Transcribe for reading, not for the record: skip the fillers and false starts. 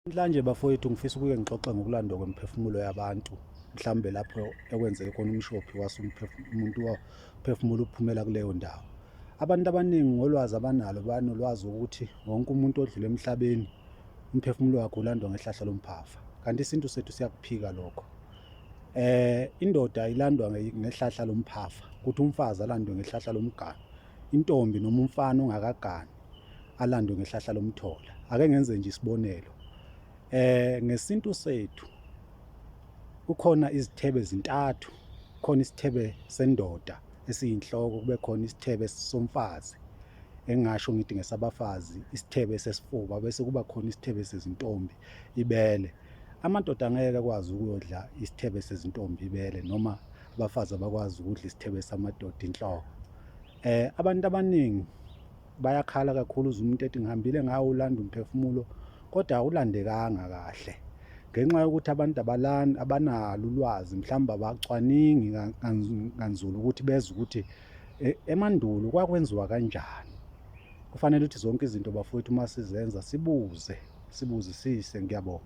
Mhlanje bafowethu ngifisa ukuke ngixoxe ngokulandwa kwemphefumulo yabantu mhlawumbe lapho ekwenzeke khona umshophi umuntu waphefumula ukuphumela kuleyo ndawo. Abantu abaningi ngolwazi abanalo banolwazi ukuthi wonke umuntu odlule emhlabeni umphefumulo wakhe ulandwa ngehlahla lomphafa. Kanti isintu sethu siyakuphika lokho. Indoda ilandwa ngehlahla lomphafa, kuthi umfazi alandwe ngehlahla lomganu. Intombi noma umfana ongakagani alandwe ngehlahla lomthola. Ake ngenze nje isibonelo. Ngesintu sethu kukhona izithebe ezintathu. Kukhona isithebe sendoda esiyinhloko, kube khona isithebe somfazi, engasho ngithi ngesabafazi isithebe sesifuba, bese kuba khona isithebe sezintombi, ibele. Amadoda angeke akwazi ukuyodla isithebe sezintombi, ibele, noma abafazi abakwazi ukudla isithebe samadoda, inhloko. Abantu abaningi bayakhala kakhulu, uzwe umuntu ethi ngihambile ngawulanda umphefumulo kodwa awulandekanga kahle, ngenxa yokuthi abantu abanalo ulwazi, mhlawumbe abacwaningi kanzulu ukuthi bezwe ukuthi emandulo kwakwenziwa kanjani. Kufanele ukuthi zonke izinto bafowethu uma sizenza sibuzisise. Ngiyabonga.